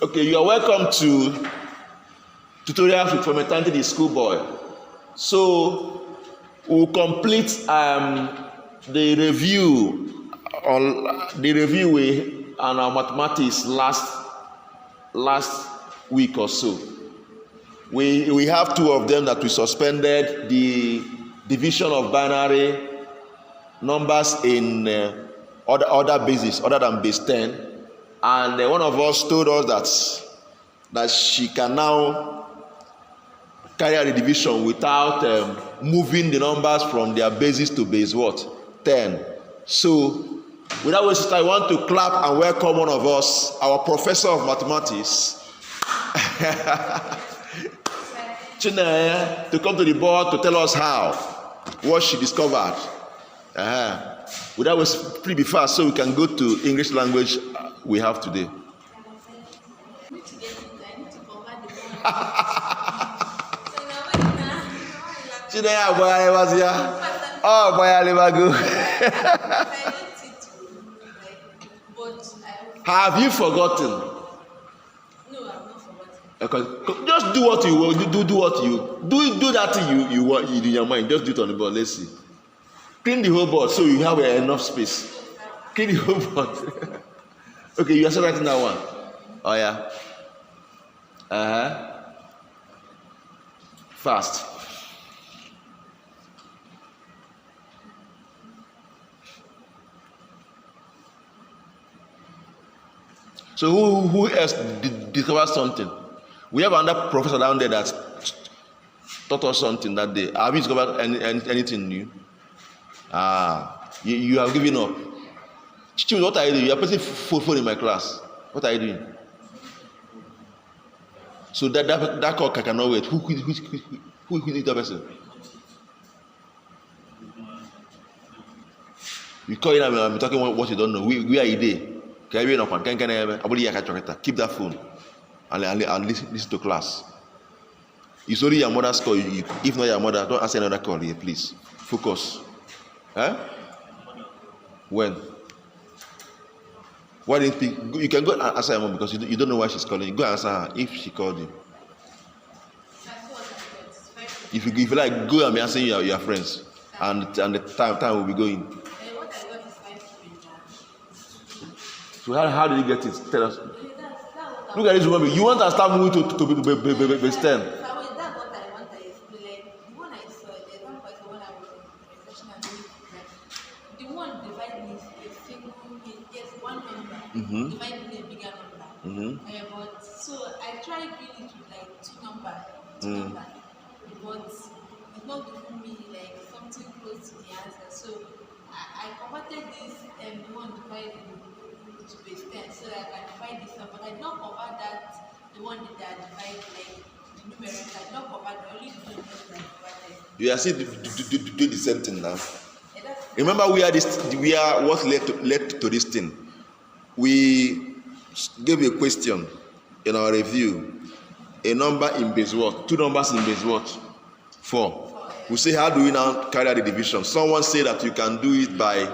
Okay, you are welcome to tutorials with from eternity the schoolboy. So we'll complete the review on our mathematics last week or so. We have two of them that we suspended: the division of binary numbers in other bases other than base 10. And one of us told us that she can now carry out the division without moving the numbers from their bases to base 10. So without wasting time, I want to clap and welcome one of us, our professor of mathematics, Chineye, to come to the board to tell us what she discovered. Without wasting, please be fast so we can go to English language we have today. Chineye boy was here. Oh boy, Alibago. Have you forgotten? No, I've not forgotten. Okay. Just do what you will. Do what you do that thing you want in your mind. Just do it on the board. Let's see. Clean the whole board so you have enough space. Clean the whole board. Okay, you are still writing that one. Oh yeah. Fast. So who else discovered something? We have another professor down there that taught us something that day. Have you discovered anything new? You have given up. Chichi, what are you doing? You are pressing phone in my class. What are you doing? So that call cannot wait. Who is that person? You call in and I'm talking what you don't know. Where are you there? Keep that phone and listen to class. It's only your mother's call. If not your mother, don't answer another call here, please. Focus. When? Why didn't you can go and answer your mom because you don't know why she's calling you. Go and answer her if she called you. If you like, go and be answering your friends, and the time will be going. So how did you get it? Tell us. Look at this woman. You want to start moving to base 10. Divide with a bigger number. But so I tried doing it with like two numbers, but it's not giving me like something close to the answer. So I converted this one divided to base 10 so that I can divide this one, but I did not convert that the one that I divide like the numerator. I did not convert only the numerator that divided. You are still do the same thing now. Remember, we are what led to this thing. We gave a question in our review. A number in base what? Two numbers in base what? 4. We say, how do we now carry out the division? Someone said that you can do it by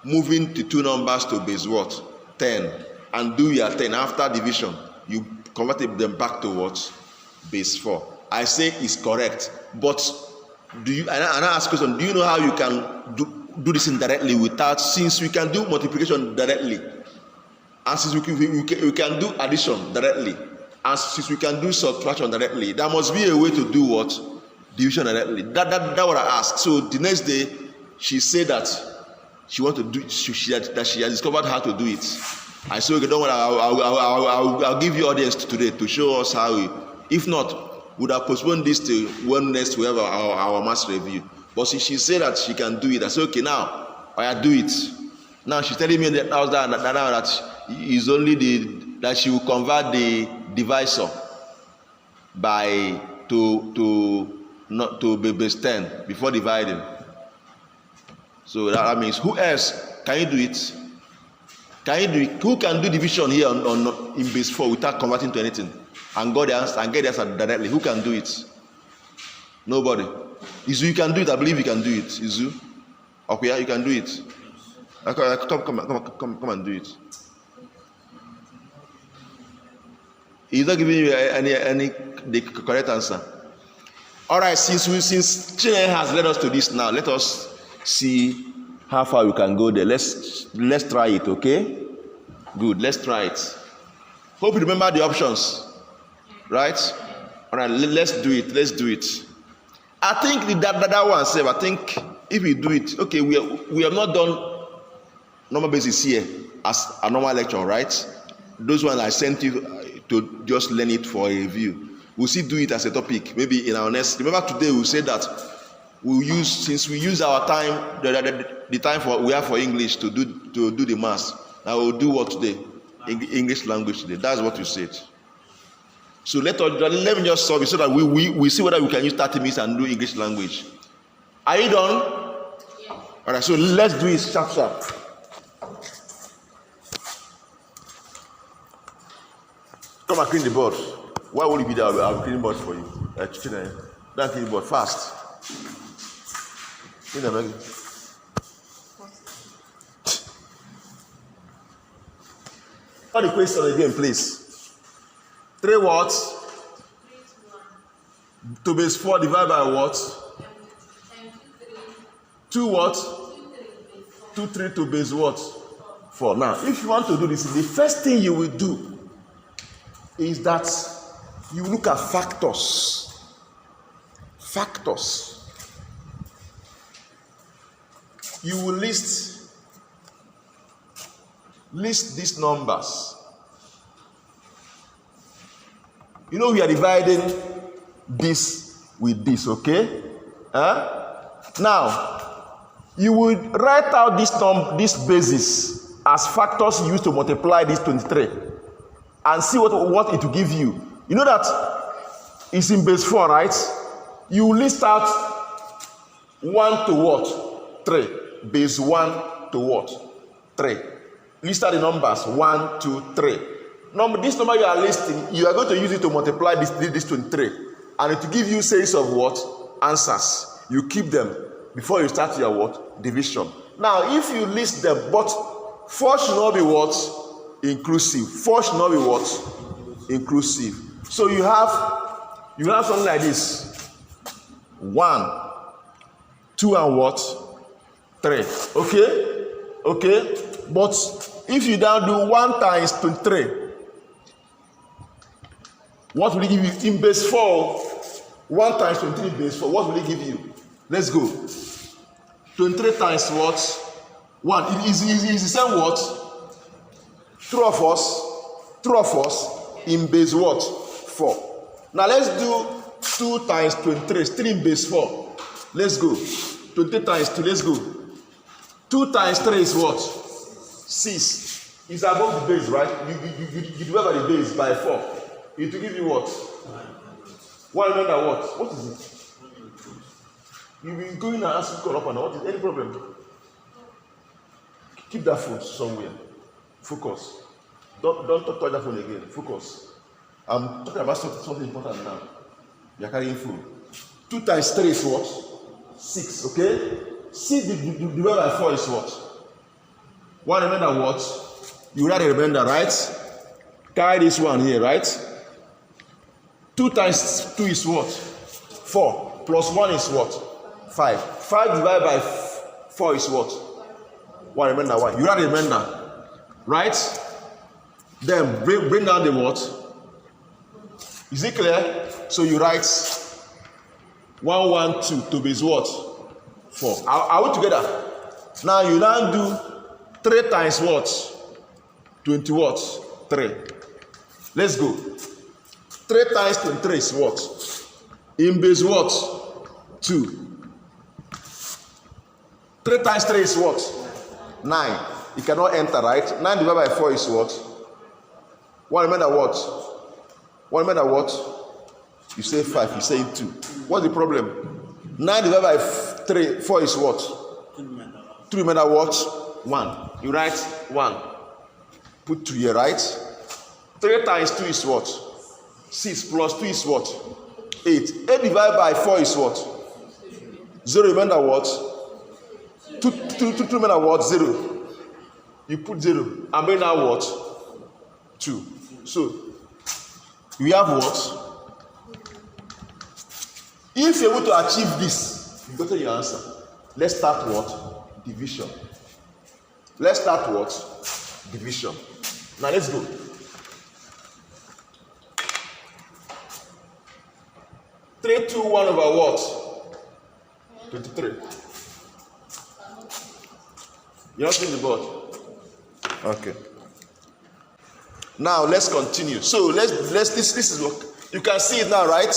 moving the two numbers to base what? 10. And do your 10. After division, you convert them back to what? Base 4. I say it's correct. But and I ask question, do you know how you can do this indirectly since we can do multiplication directly? And since we can do addition directly, and since we can do subtraction directly, there must be a way to do what? Division directly. That what I asked. So the next day, she said that she want to do. She has discovered how to do it. I said, okay, don't worry. I'll give you audience today to show us how. If not, would have postponed this to when next we have our mass review. But she said that she can do it. I said, okay, now I do it. Now she's telling me that is only that she will convert the divisor to base 10 before dividing. So that means who else can you do it? Who can do division here in base 4 without converting to anything and get the answer directly? Who can do it? Nobody. Izu, you can do it. I believe you can do it. Izu, okay, you can do it. Come and do it. He's not giving you any the correct answer. All right, since Chineke has led us to this now, let us see how far we can go there. Let's try it, okay? Good, let's try it. Hope you remember the options, right? All right, let's do it. Let's do it. I think that one said, I think if we do it, okay, we have not done normal basis here as a normal lecture, right? Those ones I sent you to just learn it for a review. We'll still do it as a topic, maybe in our next. Remember today we said that since we use our time, the time we have for English to do the maths. Now we'll do what today? English language today. That's what you said. So let me just solve it so that we see whether we can use 30 minutes and do English language. Are you done? Yes. All right. So let's do it sharp. Come and clean the board. Why would you be there? I'll clean the board for you. Don't clean the board fast. Clean them again. Call the question again, please. 3 what? 2 base 4 divided by what? 2 what? 2 3 to base what? 4. Now, if you want to do this, the first thing you will do is that you look at factors. Factors. You will list these numbers. You know we are dividing this with this, okay? Now, you would write out this basis as factors used to multiply this 23 and see what it will give you. You know that it's in base 4, right? You list out 1 to what? 3. Base 1 to what? 3. List out the numbers 1, 2, 3. This number you are listing, you are going to use it to multiply this 23, and it will give you series of what? Answers. You keep them before you start your what? Division. Now, if you list them, but 4 should not be what? Inclusive. 4 should not be what? Inclusive. So you have something like this: 1, 2, and what? 3. Okay. But if you now do 1 times 23, what will it give you? In base 4, 1 times 23 base 4, what will it give you? Let's go. 23 times what? 1. It is the same what? True of us in base what? 4. Now let's do 2 times 23, 3 in base 4. Let's go. 20 times 2, let's go. 2 times 3 is what? 6. It's above the base, right? You divide by the base by 4. It will give you what? 1 remainder what? What is it? You've been going and asking call up and what is any problem? Keep that phone somewhere. Focus. Don't touch that phone again. Focus. I'm talking about something important now. You're carrying phone. 2 times 3 is what? 6, okay? 6 divided by 4 is what? 1 remainder what? You write a remainder, right? Carry this one here, right? 2 times 2 is what? 4. Plus 1 is what? 5. 5 divided by 4 is what? 1 remainder 1. You write a remainder, right? Then bring down the what? Is it clear? So you write 1, 1, 2 to base what? 4. Are we together? Now you now do 3 times what? 20 what? 3. Let's go. 3 times 23 is what? In base what? 2. 3 times 3 is what? 9. You cannot enter, right? 9 divided by 4 is what? 1 remainder what? 1 remainder what? You say 5, you say 2. What's the problem? 9 divided by 4 is what? 2 remainder what? 1. You write 1. Put 2 here, right? 3 times 2 is what? 6 plus 2 is what? 8. 8 divided by 4 is what? 0 remainder what? 2 remainder what? 0. You put 0 and bring down what? 2. So We have what? If you're able to achieve this, you got your answer. Let's start what? Division. Let's start what? Division. Now let's go. Three, two, 1 over what? 23. You're not seeing the board? Okay. Now let's continue. So let's this is what you can see it now, right?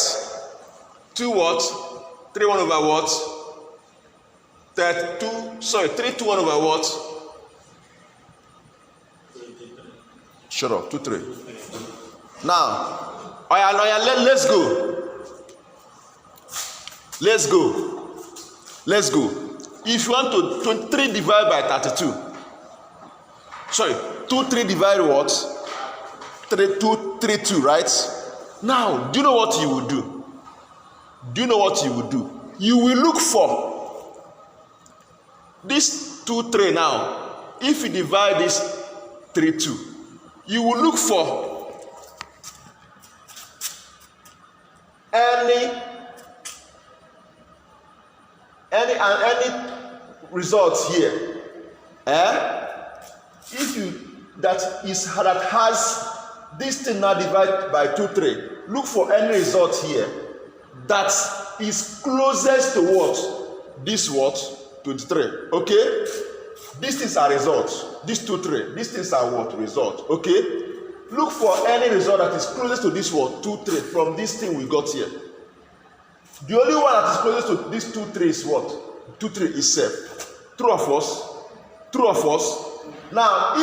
2 what? 3 1 over what? 32. Sorry, 3 2 1 over what? Shut up. 2 3. Now, let's go. Let's go. Let's go. If you want to 23 divided by 32. Sorry, 2 3 divide what? 3 2 3 2, right? Now, do you know what you will do? Do you know what you will do? You will look for this 2 3 now. If you divide this 3 2, you will look for any results here. If you that has this thing now divided by 2 3, look for any result here that is closest to what? This what? 23. Okay? These things are results. These 2 3. These things are what? Result. Okay? Look for any result that is closest to this what? 2 3 from this thing we got here. The only one that is closest to this 2 3 is what? 2 3 is self. True or false? True or false? Now,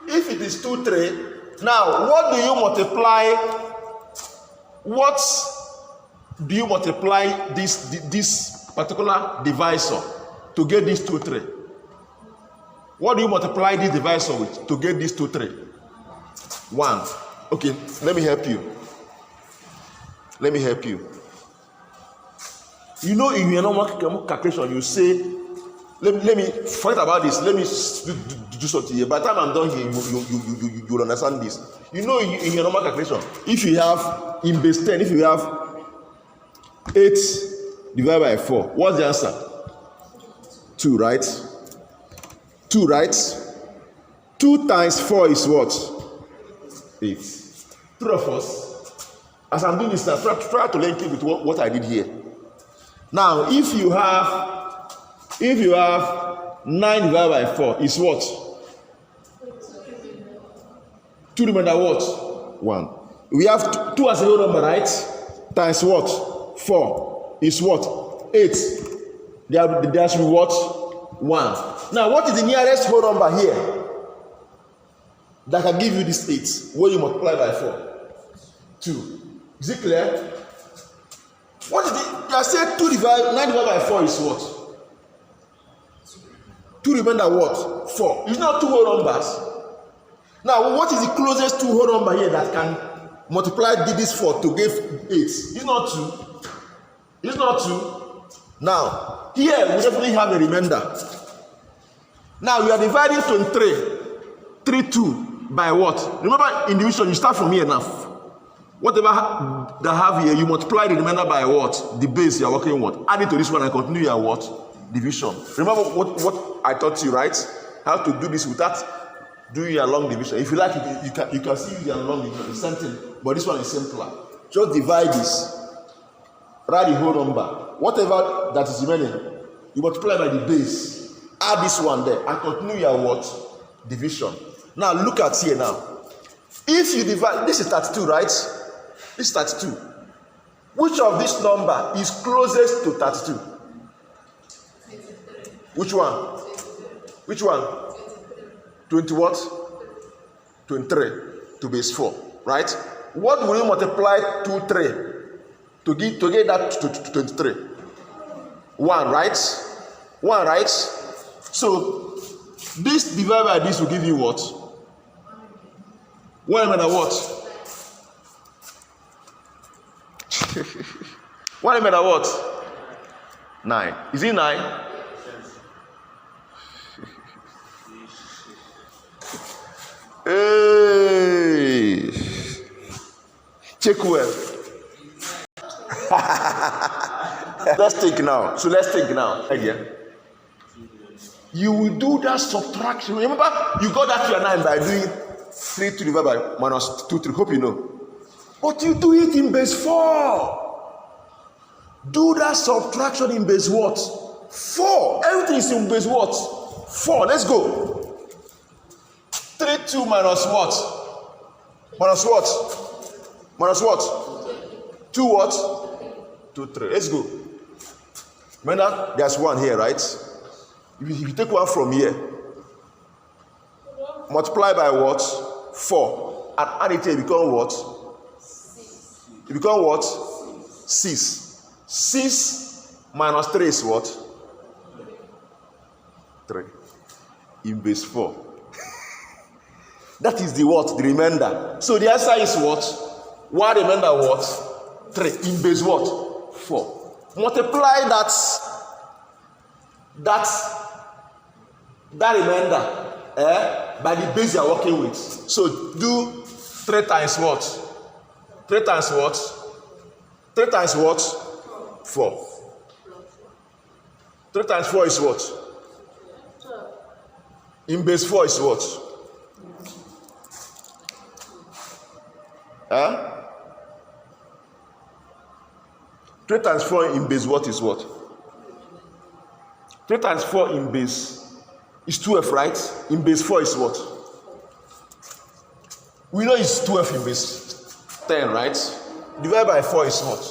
if it is 2 3, now what do you multiply? What do you multiply this particular divisor to get this 2 3? What do you multiply this divisor with to get this 2 3? 1. Okay, let me help you. Let me help you. You know, in your normal calculation, you say, let me forget about this. Let me do something here. By the time I'm done here, you will understand this. You know, in your normal calculation, if you have in base 10, if you have 8 divided by 4, what's the answer? 2, right? 2, right? 2 times 4 is what? 8. True or false? As I'm doing this now, try to link it with what I did here. Now, if you have 9 divided by 4 is what? 2 remainder what? 1. We have 2 as a whole number, right? Times what? 4 is what? 8. There should be what? 1. Now, what is the nearest whole number here that can give you this 8 when you multiply by 4? 2. Is it clear? What is the? You are saying 9 divided by 4 is what? 2 remainder what? 4. It's not 2 whole numbers. Now, what is the closest 2 whole number here that can multiply this 4 to give 8? It's not 2. It's not 2. Now, here we definitely have a remainder. Now, we are dividing 3 2 by what? Remember, in division, you start from here now. Whatever that have here, you multiply the remainder by what? The base you are working with. Add it to this one and continue your what? Division. Remember what I taught you, right? How to do this without doing your long division. If you like it, you can see your long division. It's something, but this one is simpler. Just divide this. Write the whole number. Whatever that is remaining, you multiply by the base. Add this one there and continue your what? Division. Now look at here now. If you divide, this is 32, right? This is 32. Which of this number is closest to 32? Which one? Which one? 20 what? 23 to base 4, right? What will you multiply 2 3 to get that to 23? 1, right? 1, right? So this divided by this will give you what? 1 remainder what? 1 remainder what? 9. Is it 9? Hey. Check well. Let's think now. So let's think now. Again. You will do that subtraction. Remember, you got that to your 9 by doing 3 to divided by minus 2, 3. Hope you know. But you do it in base 4. Do that subtraction in base what? 4. Everything is in base what? 4. Let's go. 3, 2 minus what? Minus what? Minus what? 2 what? 2, 3. Let's go. Remember, there's 1 here, right? If you take 1 from here, multiply by what? 4. And add it here, it become what? 6. It become what? 6. 6 minus 3 is what? 3. In base 4. That is the what? The remainder. So the answer is what? 1 remainder what? 3. In base what? 4. Multiply that remainder by the base you are working with. So do 3 times what? 3 times what? 3 times what? 4. 3 times 4 is what? In base 4 is what? 3 times 4 in base what is what? 3 times 4 in base is 12, right? In base 4 is what? We know it's 12 in base 10, right? Divided by 4 is what?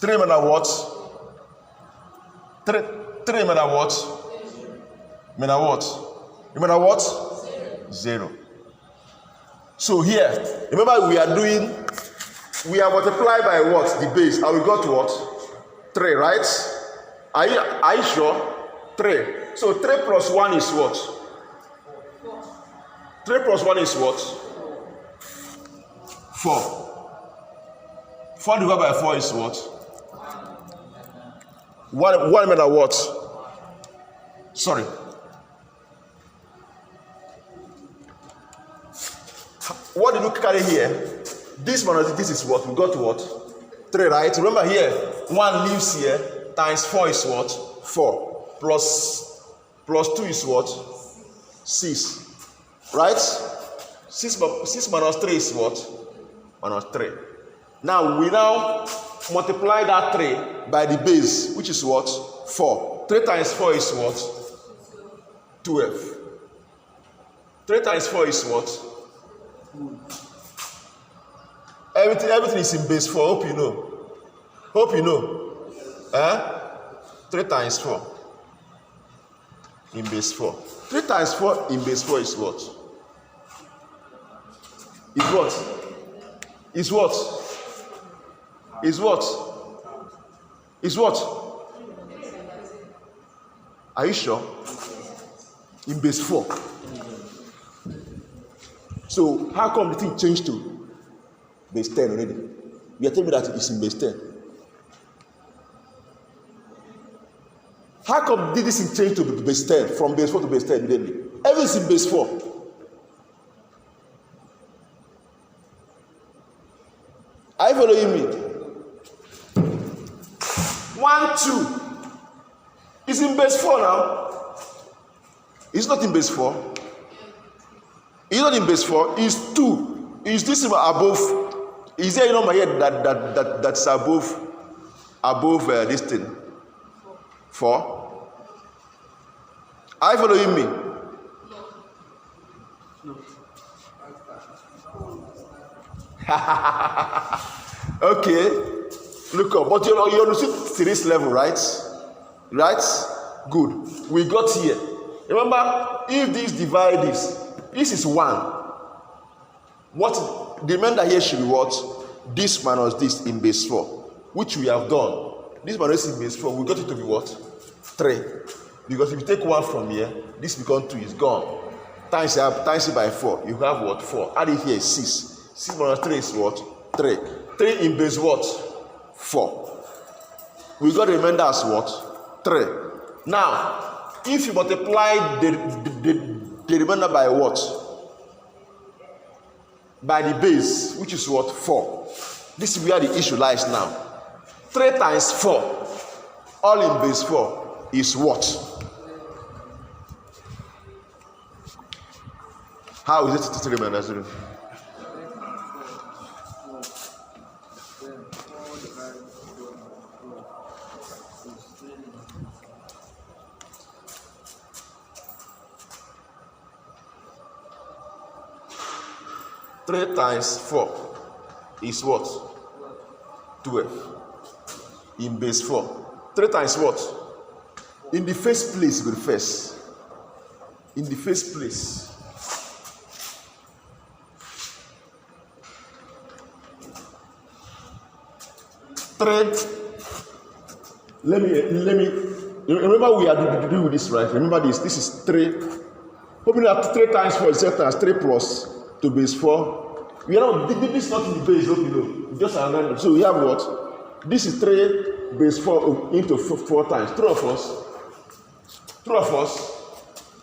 3 minus what? 3 minus what? Minus what? Minus what? 0. So here, remember we are multiplied by what? The base. And we got what? 3, right? Are you sure? 3. So 3 plus 1 is what? 3 plus 1 is what? 4. 4 divided by 4 is what? 1 minus what? Sorry. What did you carry here? This minus this is what? We got what? 3, right? Remember here, 1 leaves here, times 4 is what? 4. Plus 2 is what? 6. Right? 6 minus 3 is what? Minus 3. Now, we multiply that 3 by the base, which is what? 4. 3 times 4 is what? 12. 3 times 4 is what? Everything is in base 4. Hope you know. Hope you know. 3 times 4 in base 4. 3 times 4 in base 4 is what? Is what? Is what? Is what? Is what? Are you sure? In base 4. So how come the thing changed to base 10 already? You are telling me that it's in base 10. How come did this thing change to base 10, from base 4 to base 10 immediately? Everything's in base 4. Are you following me? 1, 2 is in base 4 now. It's not in base 4. It's not in base 4. It's 2. Is this above? Is there a number here that's above this thing? 4. Are you following me? No. Okay. Look up. But you understood to this level, right? Right? Good. We got here. Remember, if this divide this is 1. What the remainder here should be what? This minus this in base 4, which we have done. This minus this in base 4, we got it to be what? 3. Because if you take 1 from here, this becomes 2, is gone. Times it by 4, you have what? 4. Add it here is 6. 6 minus 3 is what? 3. 3 in base what? 4. We got the remainder as what? 3. Now, if you multiply the remainder by what? by the base, which is what? 4. This is where the issue lies now. 3 times 4, all in base 4, is what? How is it 3 minus 0? Three times 4 is what? 12. In base 4. 3 times what? In the first place, with first. In the first place. Let me remember we are to do with this, right? Remember this is 3. Hoping that 3 times 4 is 3 plus to base 4. We are not, this is not in the base, don't you know? Just random. So we have what? This is 3 base 4 into 4 times. True of us? True of us?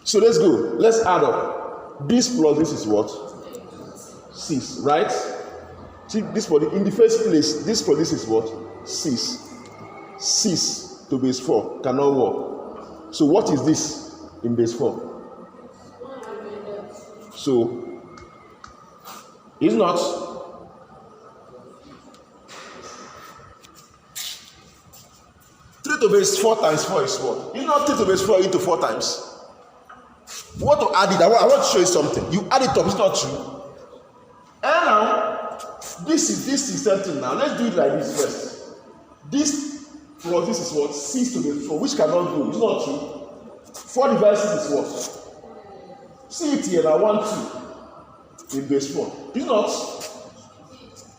So let's go. Let's add up. This plus this is what? 6, right? See, this for the, in the first place, this for this is what? 6. 6 to base 4 cannot work. So what is this in base 4? So it's not. 3 to base 4 times 4 is what? It's not 3 to base 4 into 4 times. What to add it? I want to show you something. You add it up, it's not true. And now, this is something now. Let's do it like this first. This plus this is what? 6 to base 4, which cannot go. It's not true. 4 divided 6 is what? See it here now, 1, 2 in base 4. It's not.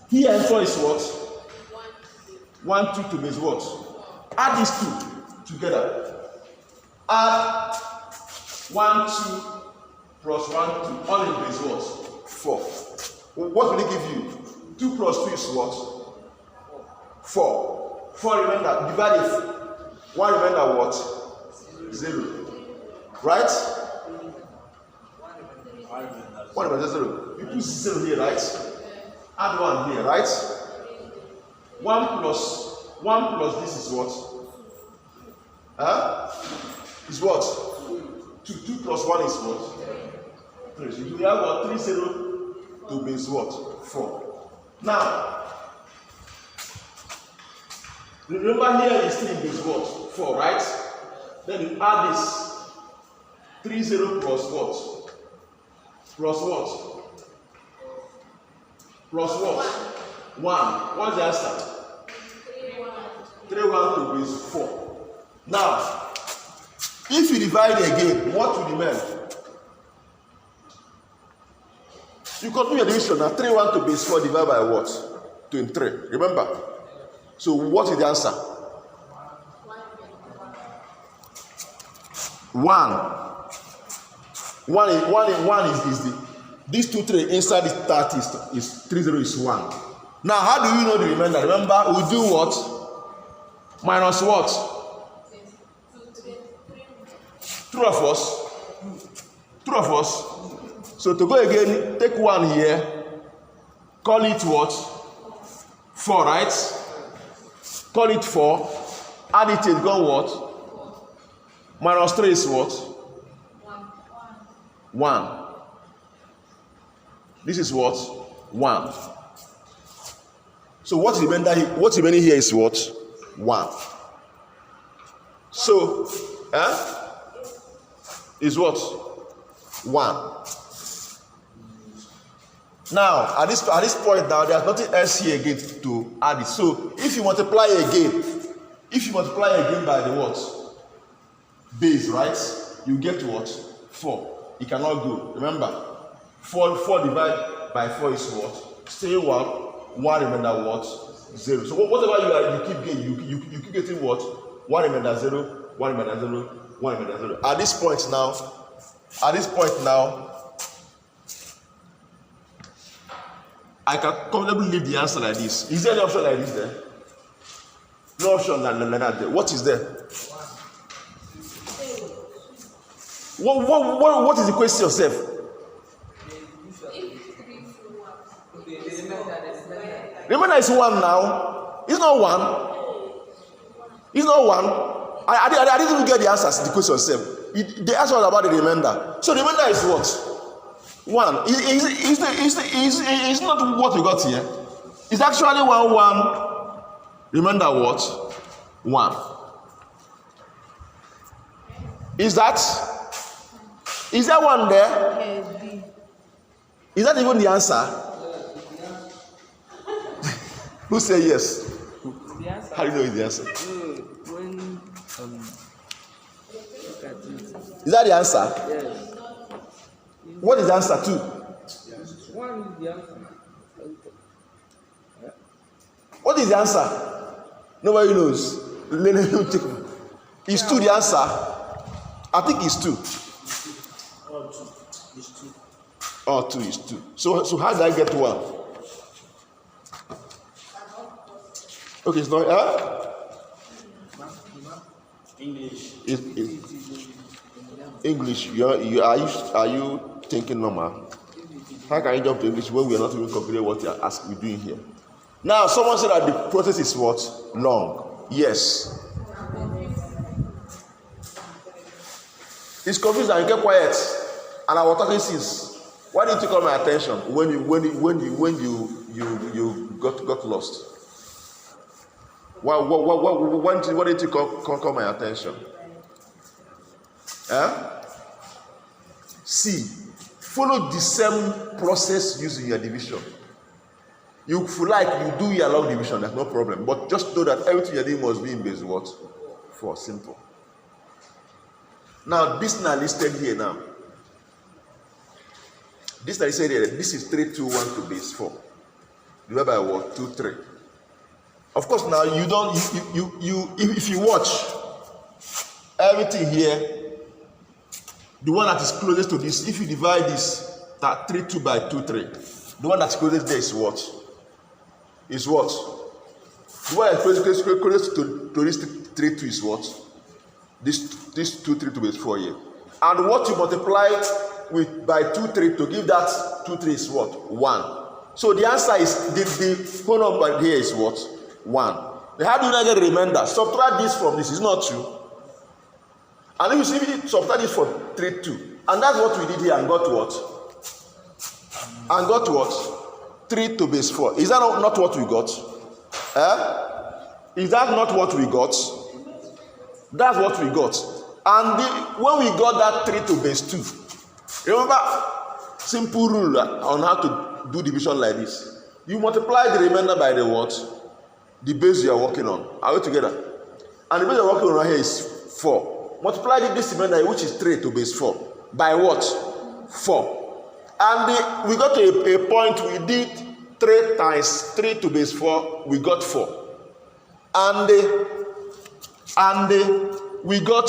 Here and 4 is what? 1, 2 to base what? Add these 2 together. Add 1, 2 plus 1, 2. All in base what? 4. What will it give you? 2 plus 2 is what? 4. 4 remainder. Divide it. 1 remainder what? 0. Right? 1 remainder 0. You put 0 here, right? Add 1 here, right? 1 plus this is what? Is what? 2 plus 1 is what? 3. So you have what? 3 0 to base what? 4. Now, remember here is 3 base what? 4, right? Then you add this 3 0 plus what? Plus what? Plus what? 1. What's the answer? 3 1 to base 4. Now, if you divide again, what will remain? You continue your division now. 3 1 to base 4 divided by what? 23. Remember? So what is the answer? 1. 1 is the these 2 3 inside this 30 is 3 0 is 1. Now how do you know the remainder? Remember, we do what? Minus what? True of us? True of us? So to go again, take 1 here, call it what? 4, right? Call it 4, add it in, go what? Minus 3 is what? 1. This is what? 1. So what's remaining here is what? 1. So, is what? 1. Now, at this point now, there's nothing else here again to add it. So, if you multiply again by the what? Base, right? You get what? 4. It cannot go. Remember, 4 divided by 4 is what? Stay 1. 1 remainder what? 0. So whatever you keep getting, you keep getting what? 1 remainder 0, 1 remainder 0, 1 remainder 0. At this point now, I can comfortably leave the answer like this. Is there any option like this there? No option like that there. What is there? What is the question yourself? If 3 to 1. Remember, it's 1 now. It's not 1. It's not 1. I didn't even get the answers to the question itself. The answer was about the remainder. So the remainder is what? 1. It's not what we got here. It's actually 1. Remainder what? 1. Is there 1 there? Is that even the answer? Who say yes? The answer. How do you know it's the answer? When look at it. Is that the answer? Yes. What is the answer to? 1 is the answer. What is the answer? Nobody knows. Is 2 the answer? I think it's 2. Oh, 2 is 2. So how did I get 1? Okay, it's not. English. English. Are you thinking normal? How can you jump to English when we are not even calculating what we're doing here? Now, someone said that the process is what? Long. Yes. It's confused and you get quiet. And I was talking since. Why didn't you call my attention when you got lost? Why didn't you call my attention? See, follow the same process used in your division. You feel like you do your log division, there's no problem. But just know that everything you're doing must be in base what? 4. Simple. Now, this now listed here now. This that is said here, this is 3, 2, 1 to base 4. Divided by what? 2, 3. Of course, now you don't. If you watch everything here, the one that is closest to this, if you divide this, that 3, 2 by 2, 3, the one that's closest there is what? Is what? The one that is closest to this 3, 2 is what? This 2, 3 to base 4 here. And what you multiply with by 2, 3 to give that 2, 3 is what? 1. So the answer is the whole number here is what? 1. Then how do you not get the remainder? Subtract this from this. It's not true. And if you see, subtract this from 3, 2. And that's what we did here and got what? And got what? 3 to base 4. Is that not what we got? Is that not what we got? That's what we got. And when we got that 3 to base 2, remember, simple rule on how to do division like this. You multiply the remainder by the what? The base you are working on. Are we together? And the base you are working on right here is 4. Multiply this remainder, which is 3 to base 4. By what? 4. And we got to a point we did 3 times 3 to base 4, we got 4. And we got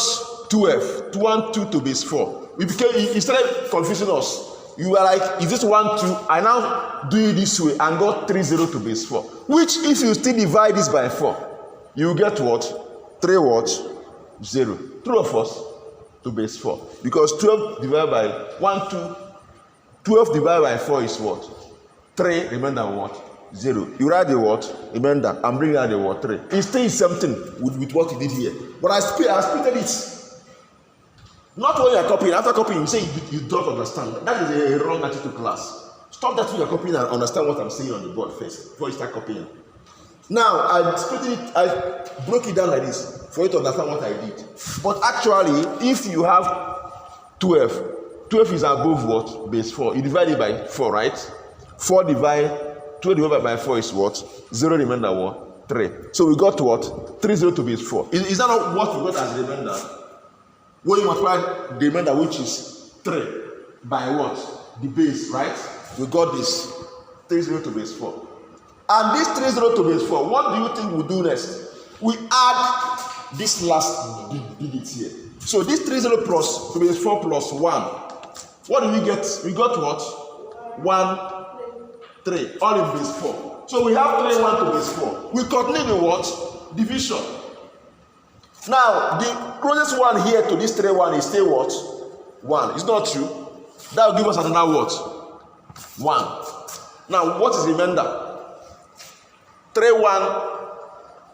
12, 1, 2 to base 4. It started confusing us. You were like, is this 1, 2? I now do it this way and got 3, 0 to base 4. Which, if you still divide this by 4, you get what? 3 what? 0. True or false? To base 4. Because 12 divided by 1, 2, 12 divided by 4 is what? 3, remainder what? 0. You write the what? Remainder, and bring out the what? 3. It stays something with what you did here. But I splitted it. Not when you are copying. After copying, you say you don't understand. That is a wrong attitude to class. Stop that when you are copying and understand what I'm saying on the board first before you start copying. Now, I split it, I broke it down like this for you to understand what I did. But actually, if you have 12, 12 is above what? Base 4. You divide it by 4, right? 12 divided by 4 is what? 0 remainder what? 3. So we got what? 3, 0 to base 4. Is that not what we got as remainder? When you multiply the remainder, which is 3, by what? The base, right? We got this 3, 0 to base 4. And this 3, 0 to base 4, what do you think we'll do next? We add this last digit here. So this 3, 0 plus to base 4 plus 1. What do we get? We got what? 1, 3, all in base 4. So we have 3, 1 to base 4. We continue the what? Division. Now, the closest one here to this 3, 1 is still what? 1. It's not true. That will give us another what? 1. Now, what is remainder? 3, 1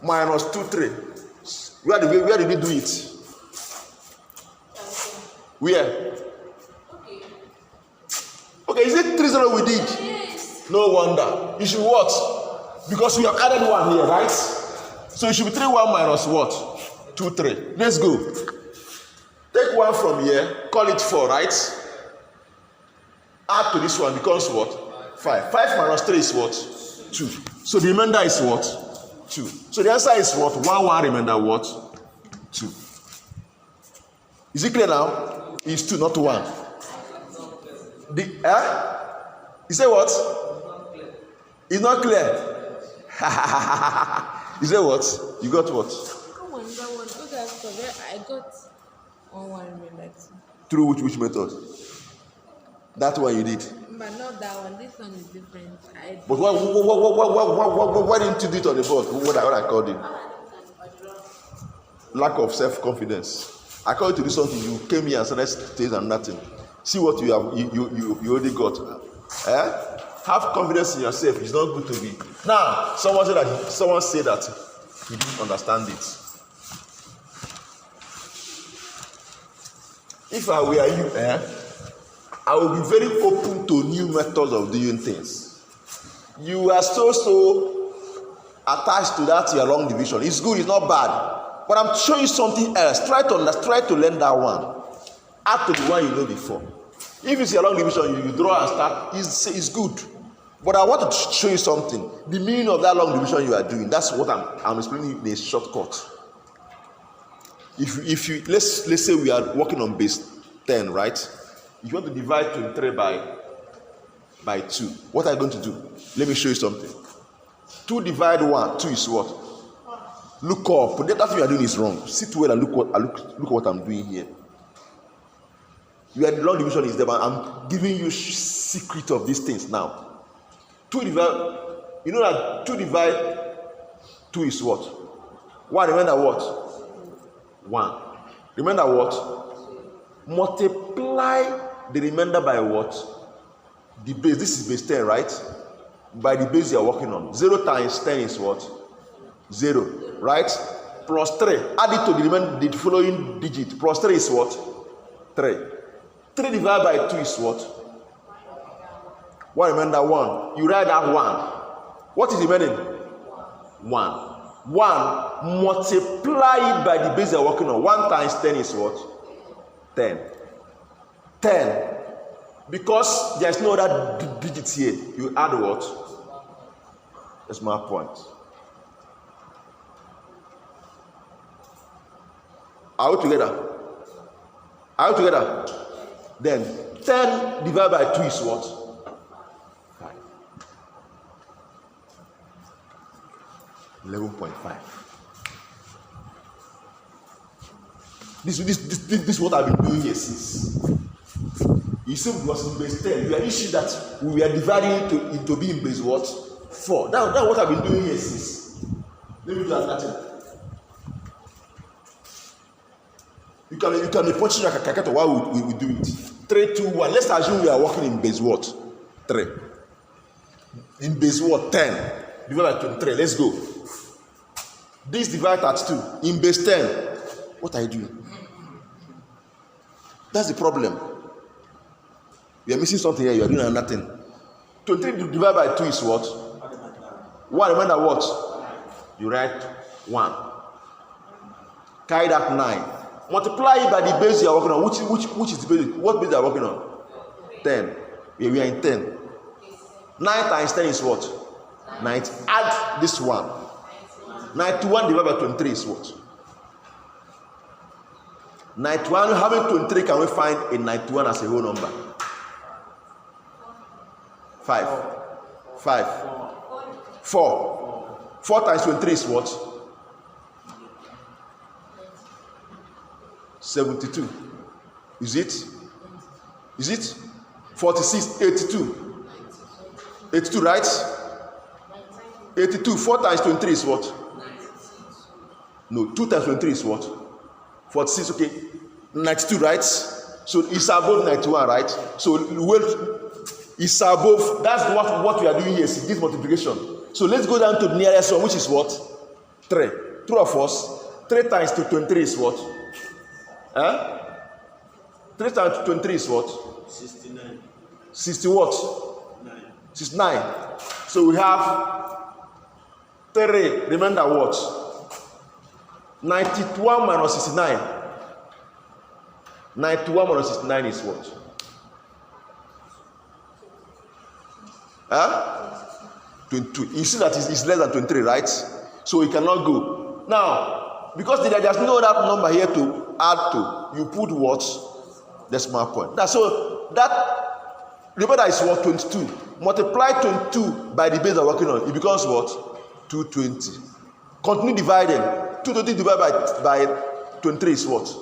minus 2, 3. Where did we do it? Where? Okay, is it 3 0 we did? Yes. No wonder. You should what? Because we have added 1 here, right? So it should be 3 1 minus what? 2 3. Let's go. Take 1 from here, call it 4, right? Add to this one becomes what? 5. 5 minus 3 is what? 2. So the remainder is what? 2. So the answer is what? 1 1 remainder what? 2. Is it clear now? It's 2, not 1. You say what? It's not clear. You say what? You got what? Come on, that one. Okay, I got 1 1 remember. Through which method? That one you did. But not that one. This one is different. But why didn't you do it on the board? What I called it? Lack of self-confidence. I called you to do something. You came here and started saying and nothing. See what you have. You already got. Have confidence in yourself. It's not good to be. Now, someone said that he didn't understand it. If I were you, I will be very open to new methods of doing things. You are so attached to that your long division. It's good, it's not bad. But I'm showing you something else. Try to learn that one. Add to the one you know before. If it's your long division, you draw and start, it's good. But I want to show you something. The meaning of that long division you are doing. That's what I'm explaining in a shortcut. If you let's say we are working on base 10, right? If you want to divide 23 by 2, what are you going to do? Let me show you something. 2 divide 1, 2 is what? Look up. That thing you are doing is wrong. Sit well and look what I'm doing here. You are the long division is there, but I'm giving you secret of these things now. 2 divide, you know that 2 divide 2 is what? 1 remember what? 1. Remember what? Multiply the remainder by what? The base. This is base 10, right? By the base you are working on. 0 times 10 is what? 0, right? Plus 3. Add it to the following digit. Plus 3 is what? 3. 3 divided by 2 is what? 1 remainder 1. You write that 1. What is the remaining? 1. 1 multiply it by the base you are working on. 1 times 10 is what? 10. 10. Because there is no other digit here, you add what? That's my point. Are we together? Are we together? Then 10 divided by 2 is what? 5. 11.5. This is what I've been doing here since. You see, it was in base 10. You are issued that we are dividing into being base what? 4. That's what I've been doing here since. Let me do that. You can be punching like a calculator while we do it. 3, 2, 1. Let's assume we are working in base what? 3. In base what? 10. Divided by 23. Let's go. This divided at 2. In base 10. What are you doing? That's the problem. You are missing something here. You are doing nothing. 23 divided by 2 is what? 1. Remember what? You write 1. Carry that 9. Multiply it by the base you are working on. Which is the base? What base you are working on? 10. We are in 10. 9 times 10 is what? 90. Add this one. 91 divided by 23 is what? 91. How many 23 can we find in 91 as a whole number? 5. 4. 4 times 23 is what? 72. Is it 46? 82. 82, right? 82. 4 times 23 is what? No, 2 times 23 is what? 46. Okay, 92, right? So it's above 91, right? So is above. That's what we are doing here. See, this multiplication. So let's go down to the nearest one, which is what? 3. True or false? 3 times 23 is what? 3 times 23 is what? 69. 60 what? 9. 69. So we have 3. Remember what? 91 minus 69. 91 minus 69 is what? 22. You see that it's less than 23, right? So it cannot go. Now, because there's no other number here to add to, you put what? Decimal point. Now, so that, remember that is what? 22. Multiply 22 by the base I'm working on. It becomes what? 220. Continue dividing. 220 divided by 23 is what?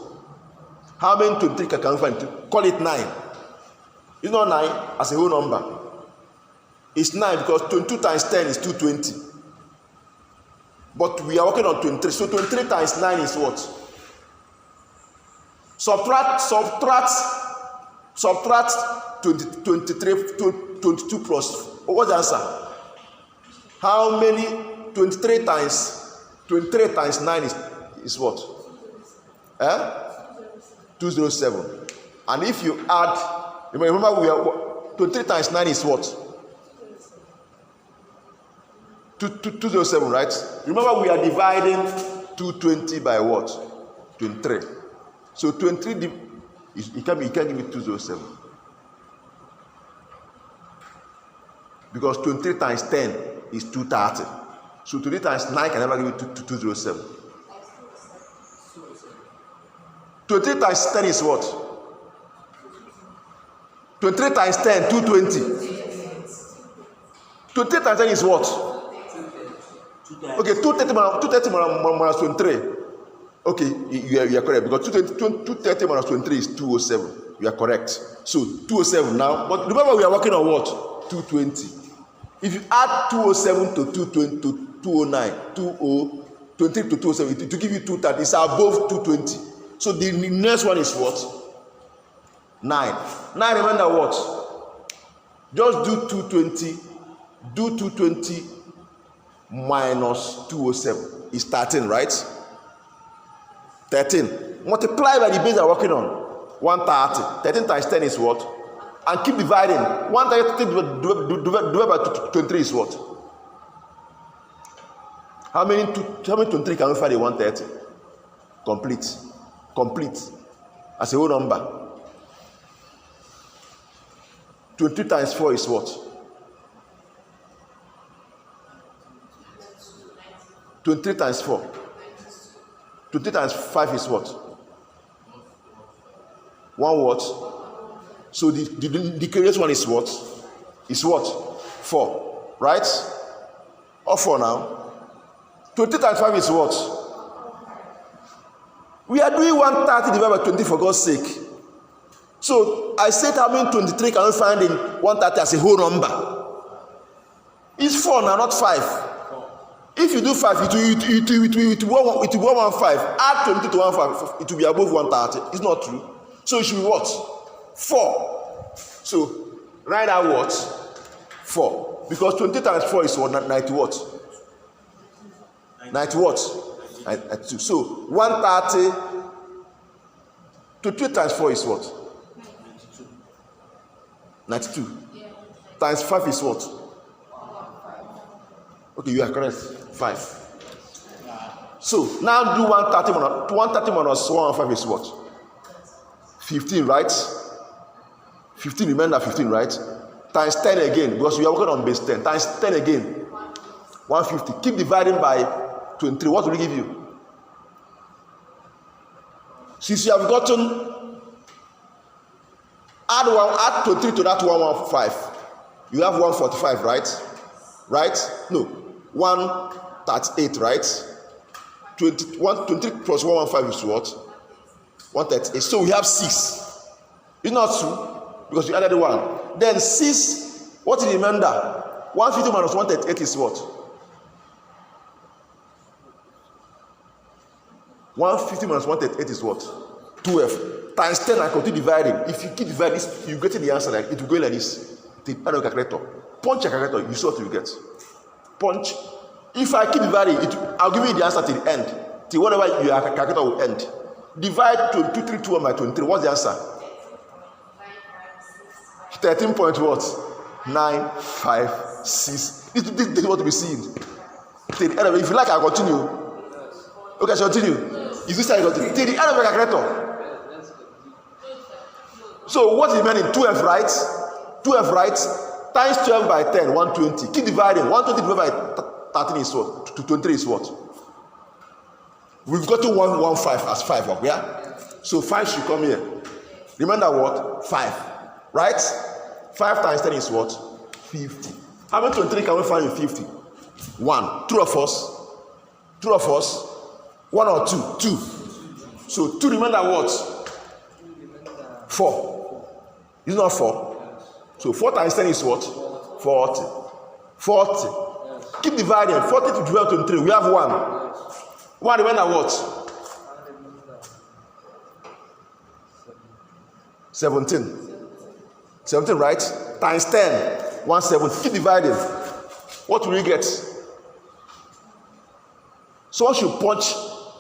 How many 23 can we find? Call it 9. It's not 9 as a whole number. It's 9 because 22 times 10 is 220. But we are working on 23. So 23 times 9 is what? Subtract 22 plus. What's the answer? How many? 23 times 9 is what? 207. And if you add, remember we are 23 times 9 is what? 207, right? Remember we are dividing 220 by what? 23. So 23, you can't give me 207. Because 23 times 10 is 230. So 23 times 9 can never give you 207. 23 times 10 is what? 23 times 10, 220. 23 times 10 is what? Okay, 230 minus 23. Okay, you are correct. Because 230 minus 23 is 207. You are correct. So 207 now. But remember we are working on what? 220. If you add 207 to 220 to 209, 20 to 207, it will give you 230. It's above 220. So the next one is what? 9. 9, remember what? Just do 220. Do 220 minus 207 is 13, right? 13. Multiply by the base I'm working on. 130. 13 times 10 is what? And keep dividing. 130 divided by 23 is what? How many 23 can we find in 130? Complete. As a whole number. 23 times 4 is what? 23 times 4. 23 times 5 is what? 1 what? So the curious one is what? Is what? 4. Right? Or 4 now? 23 times 5 is what? We are doing 130 divided by 20 for God's sake. So I said how many 23 can we find in 130 as a whole number? It's 4 now, not 5. If you do 5, it will be 115. Add 20 to 115, it will be above 130. It's not true. So it should be what? 4. So write out what? 4. Because 20 times 4 is what? 90 what? 90 what? 92. So 130 to 2 times 4 is what? 92. Times 5 is what? Okay, you are correct. 5. So now do 130 minus 115 is what? 15, right? 15, remember 15, right? Times 10 again, because we are working on base 10. Times 10 again, 150. Keep dividing by 23. What will it give you? Since you have gotten, add 23 to that 115. You have 145, right? Right? No, 138, right? 23 plus 115 is what? 138. So we have 6. It's not true because you added 1. Then 6, what is the remainder? 150 minus 138 is what? 150 minus 138 is what? 12. Times 10 and continue dividing. If you keep dividing, you get the answer like it will go like this. till the end of the calculator. Punch your calculator, you see what you get. Punch. If I keep dividing, I'll give you the answer till the end. Till whatever your calculator will end. Divide 2321 by 23. What's the answer? 13 point what? 956. This is what we see. Till the end of it. If you like, I'll continue. Okay, so continue. Is this how you continue? Till the end of the calculator. So what is the meaning? 2f right? 2f right? Times 12 by 10, 120. Keep dividing. 120 divided by 13 is what? 23 is what? We've got to 115 as 5 up, yeah? So 5 should come here. Remember what? 5. Right? 5 times 10 is what? 50. How many 23 can we find in 50? 1. True or false? True or false? 1 or 2? 2. So 2 remember what? 4. It's not 4. So 4 times 10 is what? 40. 40. Keep dividing. 40 to divide 23. We have 1. 1 remember what? 17. 17, right? Times 10. 170. Keep dividing. What will you get? So once you punch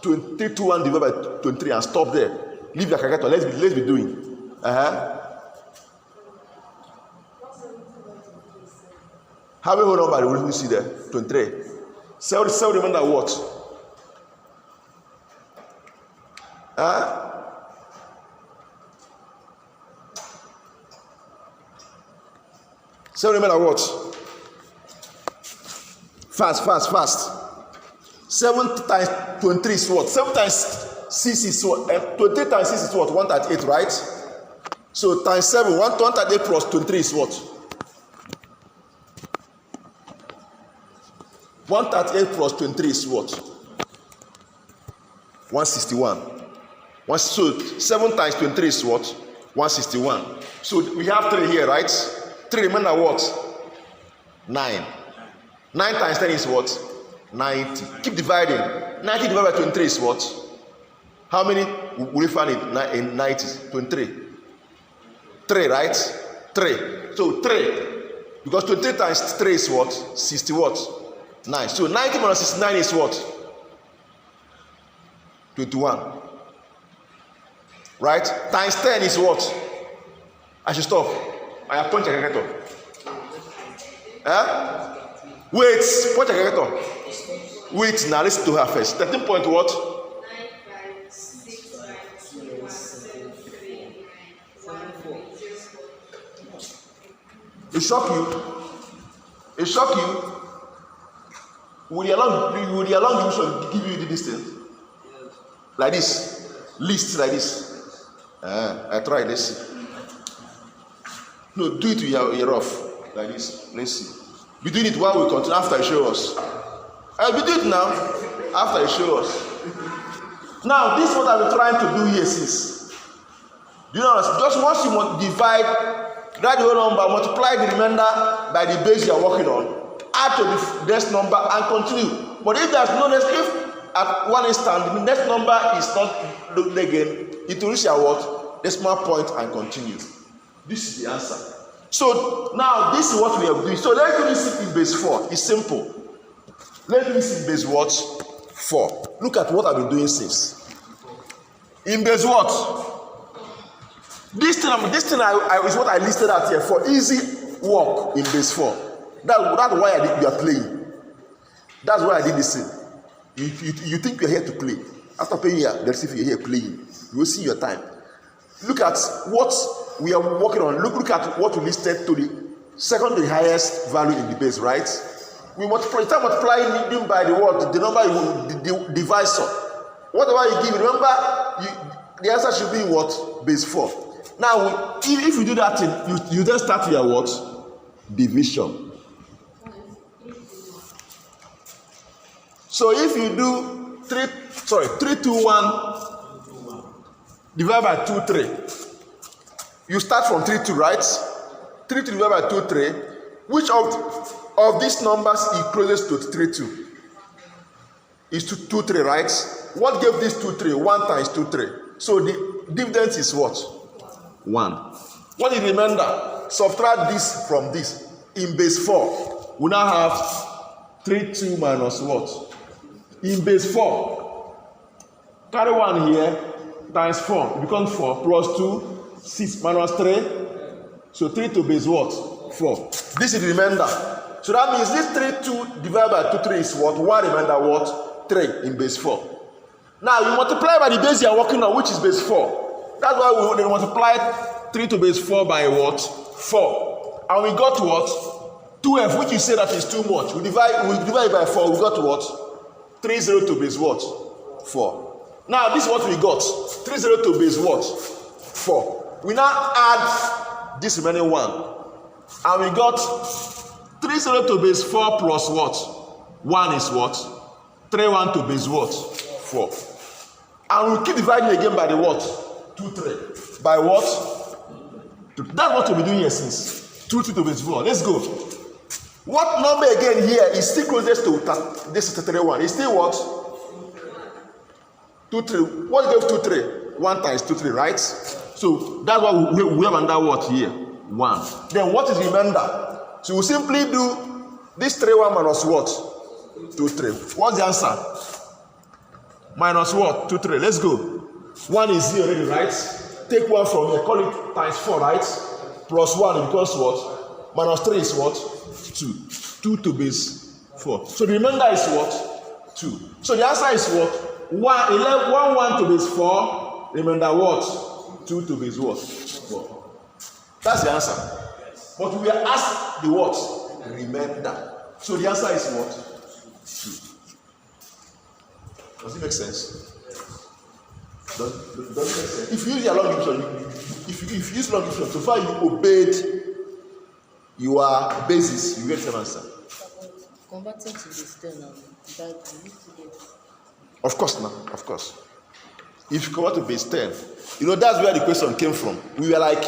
2321 divided by 23 and stop there. Leave your calculator. Let's be doing. How many whole number will we see there? 23. 7 remember what? So remember what? Fast. 7 times 23 is what? 7 times 6 is what? 23 times 6 is what? 138, right? So times 7, 138 plus 23 is what? 138 plus 23 is what? 161. So 7 times 23 is what? 161. So we have 3 here, right? 3 remember what? 9. 9 times 10 is what? 90. Keep dividing. 90 divided by 23 is what? How many will we find in 90? 23. 3, right? 3. So 3. Because 23 times 3 is what? 60 what? 9. So 90 minus 69 is what? 21. Right? Times 10 is what? I should stop. I have punch a calculator. Wait, punch a calculator. Wait, now listen to her first. 13 point what? 9561739. It shock you? It shock you? Will the alarm division give you this thing? Like this? List like this? I try, let's see. No, do it with your off. Like this. Let's see. Be doing it while we continue after you show us. I'll be doing it now after you show us. Now, this is what I've been trying to do here since. Do you know? Just once you divide, write the whole number, multiply the remainder by the base you are working on, add to the next number and continue. But if there's no next, if at one instant the next number is not looked again, it will reach your what? Decimal point and continue. This is the answer. So now this is what we are doing. So let's do this in base 4. It's simple. Let's do this in base what? 4. Look at what I've been doing since. In base what? This thing is what I listed out here for easy work in base 4. That's why you are playing. That's why I did this thing. You think you're here to play. After playing here, let's see if you're here playing. You will see your time. Look at what we are working on. Look at what we listed to the second to the highest value in the base, right? We multiply them by the word, the number the divisor. Whatever you give, remember, the answer should be what? Base 4. Now, if you do that thing, you then start your what? Division. So if you do 321 divided by 23, you start from 32, right? 32 divided by 23. Which of these numbers is closest to 32? Is 23, right? What gave this 23? 1 times 23. So the dividend is what? 1. What is the remainder? subtract this from this. In base 4, we now have 3, 2 minus what? In base 4, carry 1 here, times 4, it becomes 4, plus 2, 6, minus 3. So 3 to base what? 4. This is the remainder. So that means this 3, 2 divided by 2, 3 is what? 1 remainder what? 3 in base 4. Now you multiply by the base you are working on, which is base 4. That's why we multiply 3 to base 4 by what? 4. And we got what? 2f, which you say that is too much. We divide it by 4, we got what? 3 0 to base what? 4. Now this is what we got. 3 0 to base what? 4. We now add this remaining 1. And we got 3 0 to base 4 plus what? 1 is what? 3 1 to base what? 4. And we keep dividing again by the what? 2 3. By what? That's what we've been doing here since. 2 2 to base 4. Let's go. What number again here is still closest to this 3 1? It's still what? 2 3. What gave 2 3? 1 times 2 3, right? So that's what we have under what here? 1. Then what is the remainder? So we simply do this 3 1 minus what? 2 3. What's the answer? Minus what? 2 3. Let's go. 1 is here already, right? Take 1 from here, call it times 4, right? Plus 1 because what? Minus 3 is what? 2. 2 to base 4. So the remainder is what? 2. So the answer is what? 1 to base 4. Remainder what? 2 to base what? 4. That's the answer. But we are asked the what? Remainder. So the answer is what? 2. Does it make sense? Does it make sense? If you use your long division, if you use long division, so far you obeyed your basis, you get the same answer. Converting to this 10 now, that you need to get. Of course, now, of course. If you convert to base 10, you know that's where the question came from. We were like,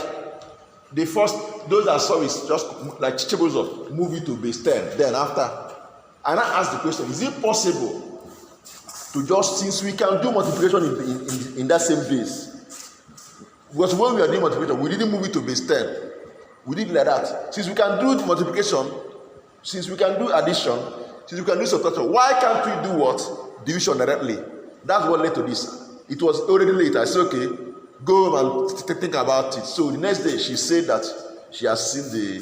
the first, those that saw is just like teachables of move it to base 10. Then after, and I asked the question, is it possible to just, since we can do multiplication in that same base? Because when we are doing multiplication, we didn't move it to base 10. We did it like that. Since we can do multiplication, since we can do addition, since we can do subtraction, why can't we do what? Division directly. That's what led to this. It was already late. I said, okay, go home and think about it. So the next day, she said that she has seen the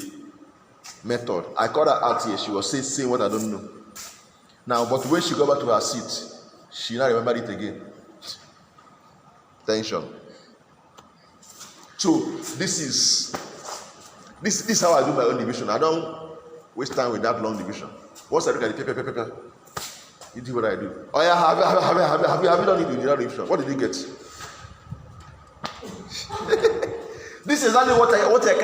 method. I called her out here. She was saying what I don't know. Now, but when she got back to her seat, she now remembered it again. Tension. So this is how I do my own division. I don't waste time with that long division. Once I look at the paper, you do what I do. Oh yeah, have you done it in that division? What did you get? This is exactly what a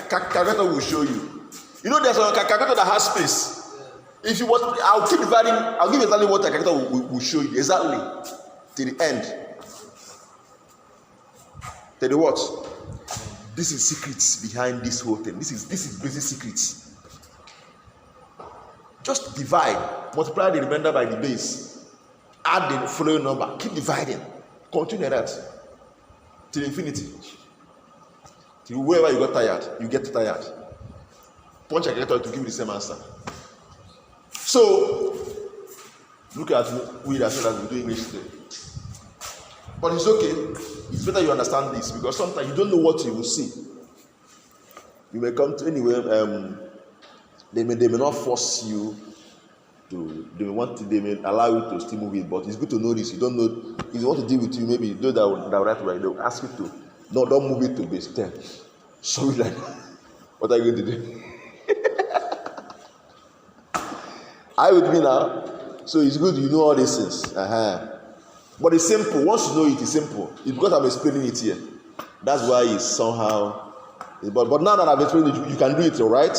calculator will show you. You know, there's a calculator that has space. If you want, I'll keep dividing. I'll give you exactly what a calculator will show you exactly till the end. Tell you what, this is secrets behind this whole thing. This is basic secrets. Just divide, multiply the remainder by the base, add the following number, keep dividing, continue that till infinity. Till wherever you got tired, you get tired. Punch a calculator to give you the same answer. So, look at we that say that we do English today. But it's okay. It's better you understand this because sometimes you don't know what you will see. You may come to anywhere. They may not force you to. They may allow you to still move it. But it's good to know this. You don't know if they want to deal with you. Maybe those that will write right. They'll ask you to. No, don't move it to base 10. So like, what are you going to do? Are you with me now? So it's good you know all these things. But it's simple. Once you know it, it's simple. It's because I'm explaining it here. That's why it's somehow. But now that I've explained it, you can do it, all right?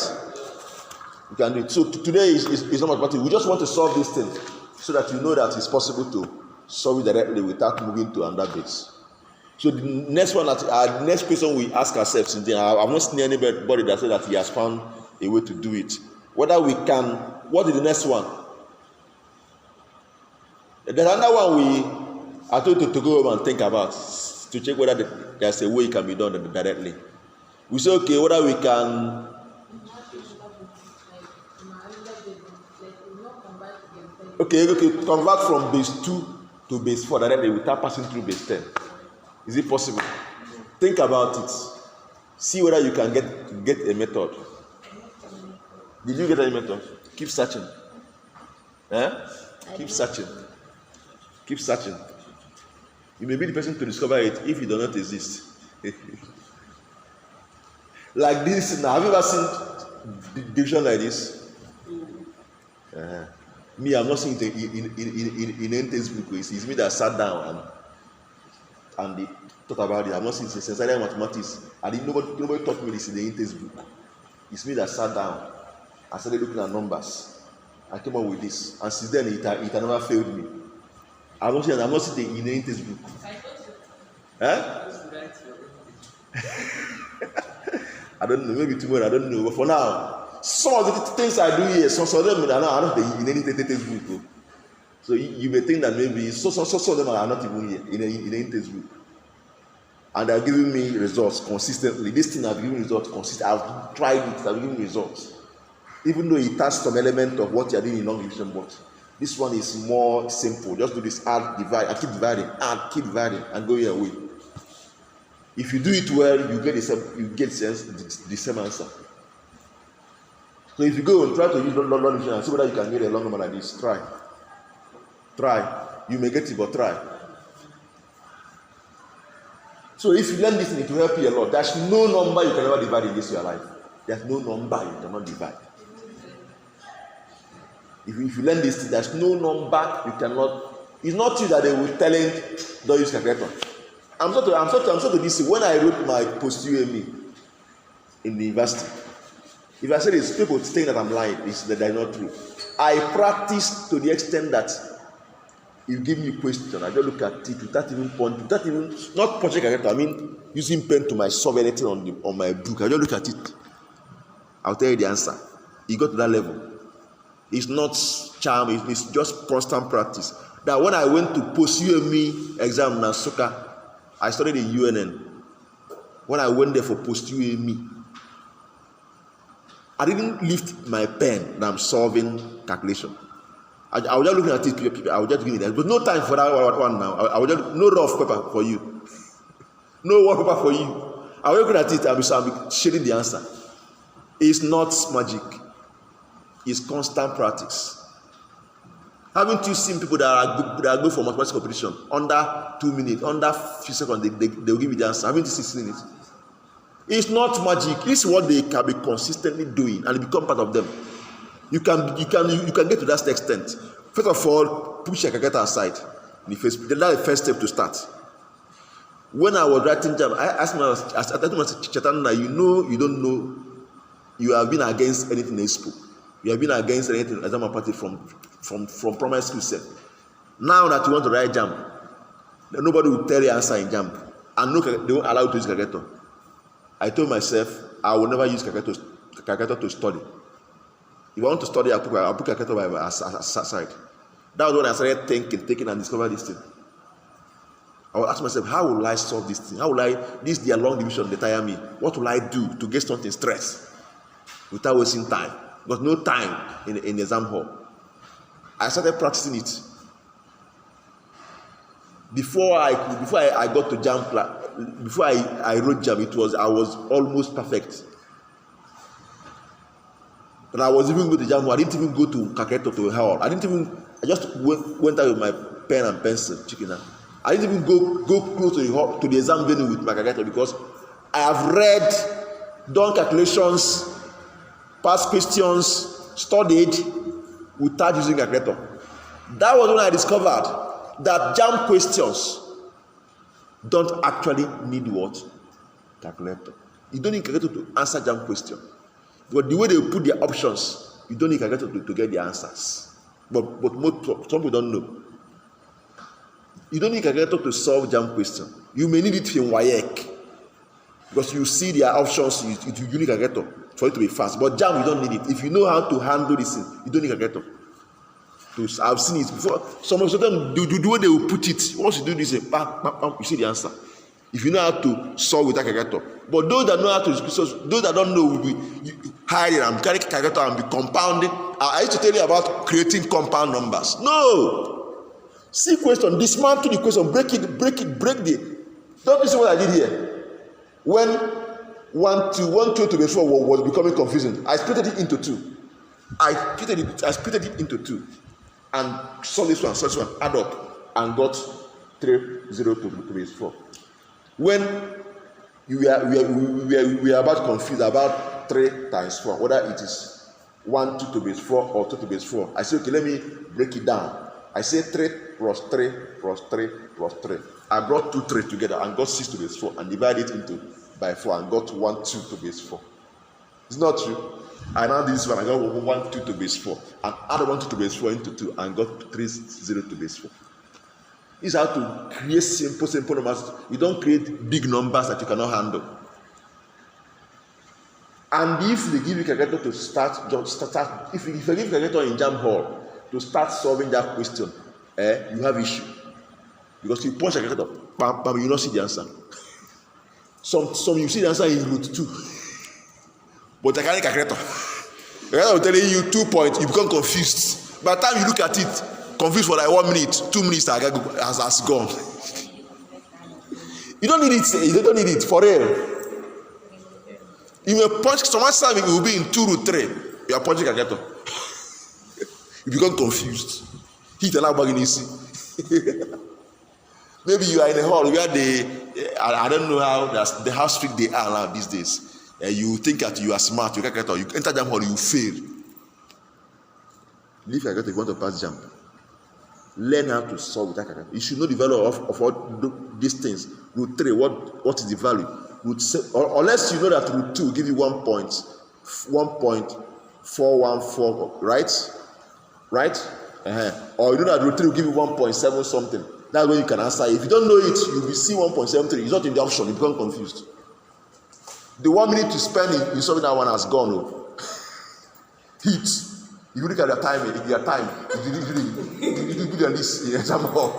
You can do it. So today is not much about it. We just want to solve this thing so that you know that it's possible to solve it directly without moving to another base. So the next one, the next question we ask ourselves, I've not seen anybody that said that he has found a way to do it. Whether we can. What is the next one? There's another one I told you to go home and think about to check whether there's a way it can be done directly. We say, okay, whether we can. Okay, convert from base 2 to base 4 directly without passing through base 10. Is it possible? Think about it. See whether you can get a method. Did you get any method? Keep searching. Keep searching. Keep searching. You may be the person to discover it if it does not exist. Like this now. Have you ever seen division like this? Me, I'm not seeing it in any textbook. It's me that sat down and they thought about it. I'm not seeing it since I did mathematics. Nobody taught me this in the textbook. It's me that sat down. I started looking at numbers. I came up with this, and since then it had never failed me. I'm not seeing it in any textbook. I don't know. Maybe tomorrow. I don't know. But for now. Some of the things I do here, some of them are not in any textbook. So you may think that maybe some of them are not even here in any textbook. And they are giving me results consistently. This thing I've given results consistently. I've tried it, I've given results. Even though it has some element of what you are doing in long division, but this one is more simple. Just do this add, divide, and keep dividing, and go your way. If you do it well, you get the same answer. So if you go and try to use long division and see whether you can get a long number like this, try. You may get it, but try. So if you learn this thing, it will help you a lot. There's no number you can ever divide in this your life. There's no number you cannot divide. If you learn this thing, there's no number you cannot. It's not you that they will tell him don't use calculator. I'm so to this. When I wrote my post-UME in the university, if I say this, people think that I'm lying, it's that they're not true. I practiced to the extent that you give me a question, I just look at it without even not punching calculator. I mean using pen to solve anything on my book. I just look at it. I'll tell you the answer. You got to that level. It's not charm. It's just constant practice. That when I went to post-UME exam in Nsukka, I studied in UNN. When I went there for post-UME, I didn't lift my pen that I'm solving calculation. I was just looking at it. I was just doing it. But no time for that one now. I was just no rough paper for you. No white paper for you. I was looking at it. I'm shading the answer. It's not magic. It's constant practice. Haven't you seen people that are good for mathematics competition? Under 2 minutes, under few seconds, they will give you the answer. Haven't you seen it? It's not magic. It's what they can be consistently doing and become part of them. You can get to that extent. First of all, push your calculator aside. That's the first step to start. When I was writing jam, I asked myself, Chetana, you don't know, you have been against anything in school. You have been against anything exam party from primary school set. Now that you want to write jam, nobody will tell you answer in jam, and they won't allow you to use calculator. I told myself I will never use calculator to study. If I want to study, I'll put calculator by my side. That was when I started thinking and discovered this thing. I will ask myself, how will I solve this thing? How will this their long division, they tire me. What will I do to get something stressed without wasting time? Because no time in the exam hall. I started practicing it. Before I got to jam, before I wrote jam, I was almost perfect. But I was even going to jam. I didn't even go to calculator to hall. I just went out with my pen and pencil, I didn't even go close to the exam venue with my calculator because I have read, done calculations, past questions, studied without using calculator. That was when I discovered that jam questions don't actually need what? Calculator. You don't need calculator to answer jam question. But the way they put their options, you don't need calculator to get the answers. But some people don't know. You don't need calculator to solve jam question. You may need it in WAEC because you see their options. You need calculator for it to be fast. But jam, you don't need it. If you know how to handle this thing, you don't need calculator. I've seen it before. Some of them do the way they will put it. Once you do this, you see the answer. if you know how to solve with that calculator. But those that know how to, so those that don't know will be hiding and carry calculator and be compounding. I used to tell you about creating compound numbers. No. See question, dismantle the question, break the. Don't listen what I did here. When 1 2 to the 4 was becoming confusing, I split it into 2. I split it into 2, and solve this one, add up, and got 3 0 to the base 4. When we are about confused about 3 times 4, whether it is 1 2 to base 4 or 2 to base 4, I say, okay, let me break it down. I say 3 plus 3 plus 3 plus 3. I brought 2 3 together and got 6 to base 4 and divided it into by 4 and got 1 2 to base 4. It's not true. I now do this one, I got 1 2 to base 4 and add 1 2 to base 4 into 2 and got 3 0 to base 4. This is how to create simple numbers. You don't create big numbers that you cannot handle. And if they give you calculator to start, if you give calculator in jam hall to start solving that question, you have issue. Because you punch calculator, bam, you don't see the answer. Some you see the answer in root 2. But I can't calculator. The calculator will tell you 2 points, you become confused. By the time you look at it, confused for like 1 minute, 2 minutes has gone. You don't need it. You don't need it for real. You may punch some answer, it will be in 2 root 3. You are punching calculator. You become confused. Hit a lot of maybe you are in a hall where I don't know how strict they are now these days. You think that you are smart, you calculator, you enter jam hall, you fail. Leave calculator if you want to pass jam. Learn how to solve with that calculator. You should know the value of all these things. Root 3, what is the value? Root 7, unless you know that root 2 will give you 1.414, right? Or you know that root 3 will give you 1.7 something. That's when you can answer. If you don't know it, you will see 1.73. It's not in the option. You become confused. The 1 minute you spend in solving that one has gone. Oh. Heat. You look at your time. You do the list in exam hall.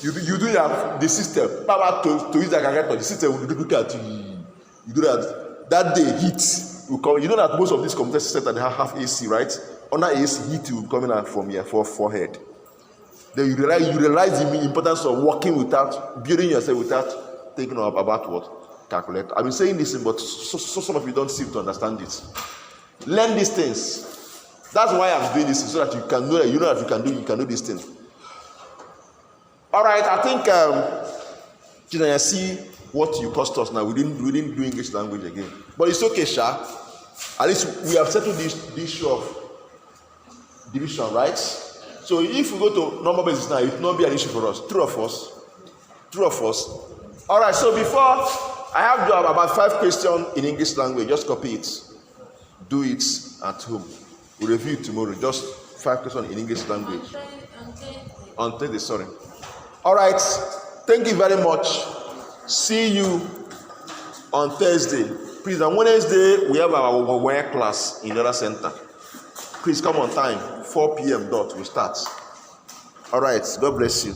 You do the system. Power to use the calculator. The system will look at you. You do that. That day, heat will come. You know that most of these computer systems that have AC, right? Under AC, heat will come in from your forehead. Then you realize the importance of working without building yourself without thinking about what calculator. I've been saying this, but so some of you don't seem to understand it. Learn these things. That's why I'm doing this, so that you can know that you know that you can do these things. All right, I think I see what you cost us now. We didn't do English language again, but it's okay, Sha. At least we have settled this issue of division, right? So if we go to number basis now, it will not be an issue for us. True of us. All right. So before I have about 5 questions in English language, just copy it. Do it at home. We'll review it tomorrow. Just 5 questions in English language. On Thursday, sorry. All right. Thank you very much. See you on Thursday. Please, on Wednesday, we have our WER class in the other center. Please come on time. 4 p.m. dot. We start. All right. God bless you.